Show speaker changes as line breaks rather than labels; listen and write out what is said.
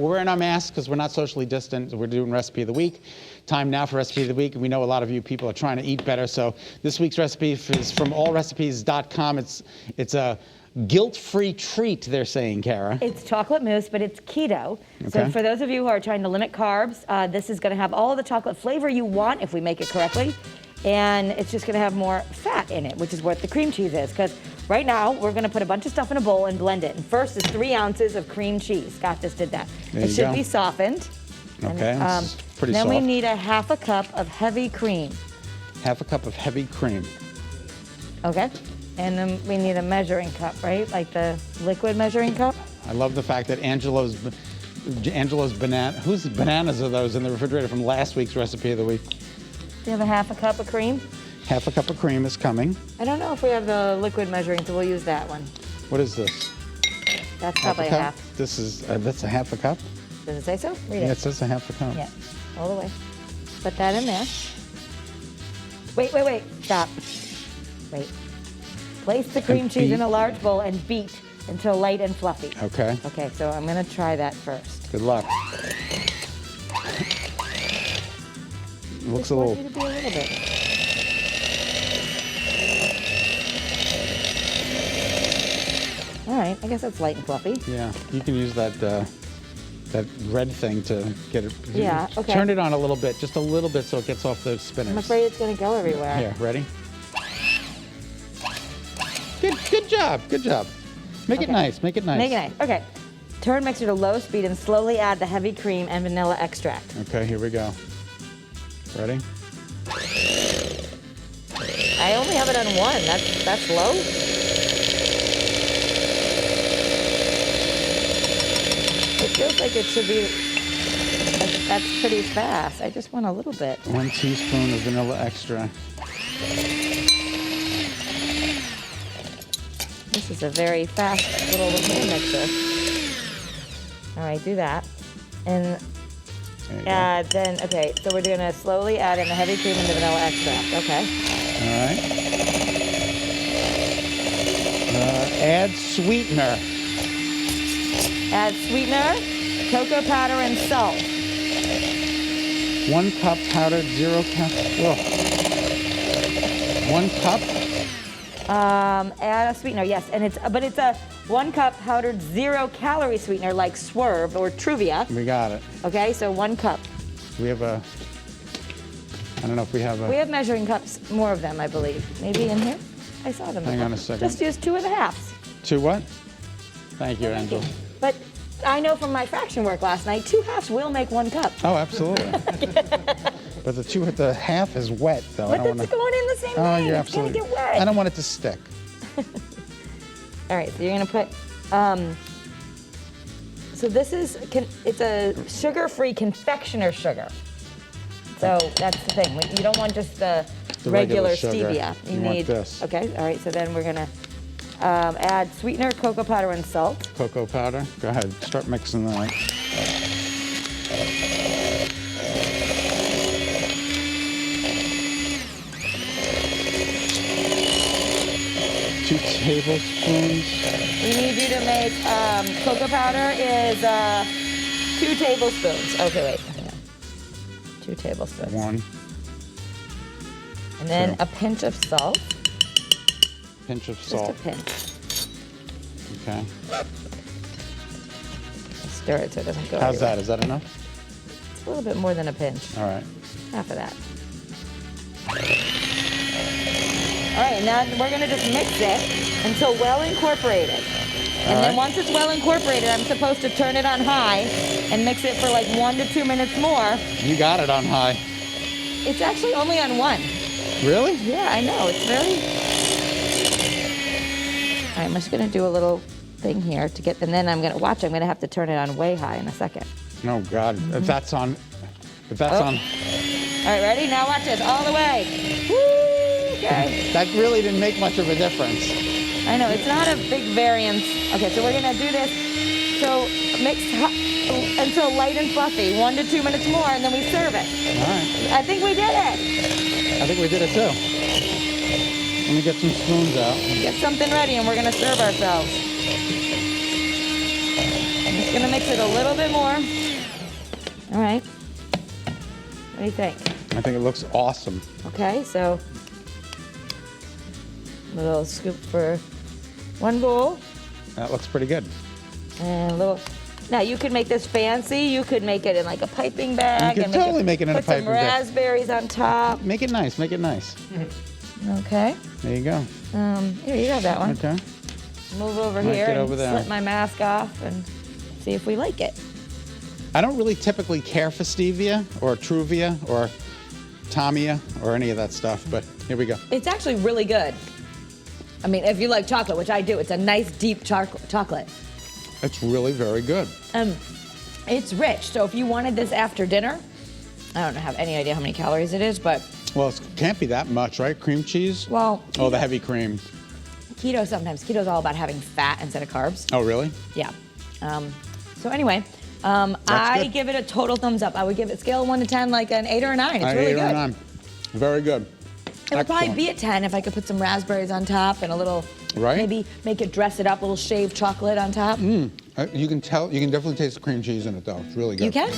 We're wearing our masks because we're not socially distant. We're doing Recipe of the Week. Time now for Recipe of the Week. We know a lot of you people are trying to eat better. So this week's recipe is from allrecipes.com. It's a guilt-free treat, they're saying, Kara.
It's chocolate mousse, but it's keto.
Okay.
So for those of you who are trying to limit carbs, this is going to have all of the chocolate flavor you want if we make it correctly. And it's just going to have more fat in it, which is what the cream cheese is. Because right now, we're going to put a bunch of stuff in a bowl and blend it. And first is 3 ounces of cream cheese. Scott just did that.
There
It
you
should
go.
be softened.
Okay,
And,
it's pretty
then
soft.
we need a ½ a cup of heavy cream.
Half a cup of heavy cream.
Okay? And then we need a measuring cup, right? Like the liquid measuring cup.
I love the fact that Angelo's banana, whose bananas are those in the refrigerator from last week's Recipe of the Week?
Do you have a ½ a cup of cream?
Half a cup of cream is coming.
I don't know if we have the liquid measuring, so we'll use that one.
What is this?
That's probably a
cup?
half.
This is, that's a ½ a cup?
Does it say so? Read
Yeah,
it.
it says a ½ a cup.
Yeah, all the way. Put that in there. Wait. Stop. Wait. Place the cream
And
cheese
beat.
in a large bowl and beat until light and fluffy.
Okay,
Okay, so I'm gonna try that first.
good luck. Looks
Just
a
want
little,
you to be a little bit. All right, I guess that's light and fluffy.
yeah, you can use that that red thing to get it.
Yeah, okay.
Turn it on a little bit, just a little bit so it gets off the spinners.
I'm afraid it's gonna go everywhere.
Here, ready? Good job, good job. Make it
Okay.
nice, make it nice.
Make it nice. Okay. Turn mixer to low speed and slowly add the heavy cream and vanilla extract.
Okay, here we go. Ready?
I only have it on 1. That's low. It feels like it should be. That's pretty fast. I just want a little bit.
1 teaspoon of vanilla extract.
This is a very fast little hand mixer. All right, do that. And
There you go.
then, okay, so we're gonna slowly add in the heavy cream and the vanilla extract. Okay.
All right. Add sweetener.
Add sweetener, cocoa powder, and salt.
1 cup powdered 0 cal. 1 cup.
Add a sweetener, yes, and it's a 1 cup powdered 0-calorie sweetener like Swerve or Truvia.
We got it.
Okay, so 1 cup.
We have a. I don't know if we have a.
We have measuring cups, more of them, I believe. Maybe in here? I saw them.
Hang on a second.
Just use 2 1/2.
2 what? Thank you,
Thank
Angel.
you. But I know from my fraction work last night, 2 halves will make 1 cup.
Oh, absolutely. But the half is wet, though.
But
I don't
that's
want
going in the same
Oh,
way.
you're
It's gonna
absolutely.
get wet.
I don't want it to stick.
All right, so you're gonna put, so this is, it's a sugar-free confectioner sugar. So that's the thing, you don't want just the
The regular sugar.
stevia.
You want this.
Okay, all right, so then we're gonna add sweetener, cocoa powder, and salt.
Cocoa powder. Go ahead. Start mixing that. 2 tablespoons.
We need you to make, cocoa powder is 2 tablespoons. Okay, wait, hang on. 2 tablespoons.
1
And then
2.
a pinch of salt,
pinch of
just
salt.
a pinch.
Okay.
Stir it so it doesn't go
How's
everywhere.
that? Is that enough?
It's a little bit more than a pinch.
All right.
Half of that. All right, now we're gonna just mix it until well incorporated. And
All
then
right.
once it's well incorporated, I'm supposed to turn it on high and mix it for like 1 to 2 minutes more.
You got it on high.
It's actually only on 1.
Really?
Yeah, I know, it's very... All right, I'm just gonna do a little thing here to get, and then I'm gonna have to turn it on way high in a second.
No, God. If that's on. If that's
Oh.
on.
All right, ready? Now watch this, all the way. Woo, okay.
That really didn't make much of a difference.
I know, it's not a big variance. Okay, so we're gonna do this. So mix until light and fluffy, 1 to 2 minutes more, and then we serve it.
All right.
I think we did it.
I think we did it too. Let me get some spoons out.
Get something ready, and we're gonna serve ourselves. This Gonna mix it a little bit more. All right. What do you think?
I think it looks awesome.
Okay, so a little scoop for one bowl.
That looks pretty good.
And a little. Now you could make this fancy. You could make it in like a piping bag.
You could totally make it in a piping
bag. Put some raspberries on top.
Make it nice. Make it nice.
Okay.
There you go.
Here, you have that one.
Okay.
Move over
Might
here
get
and
over there.
slip my mask off and see if we like it.
I don't really typically care for stevia or Truvia or Tamia or any of that stuff, but here we go.
It's actually really good. I mean, if you like chocolate, which I do, it's a nice deep chocolate.
It's really very good.
It's rich, so if you wanted this after dinner, I don't have any idea how many calories it is, but
Well, it can't be that much, right? Cream cheese?
well,
Oh, the heavy cream.
keto sometimes. Keto's all about having fat instead of carbs.
Oh, really?
Yeah. So anyway, I
good.
give it a total thumbs up. I would give it scale of 1 to 10 like an 8 or a 9. It's really
8
good.
or 9. Very good.
It would probably be a 10 if I could put some raspberries on top and a little,
Right.
maybe make it dress it up, a little shaved chocolate on top.
You can tell, you can definitely taste the cream cheese in it though. It's really good.
You can?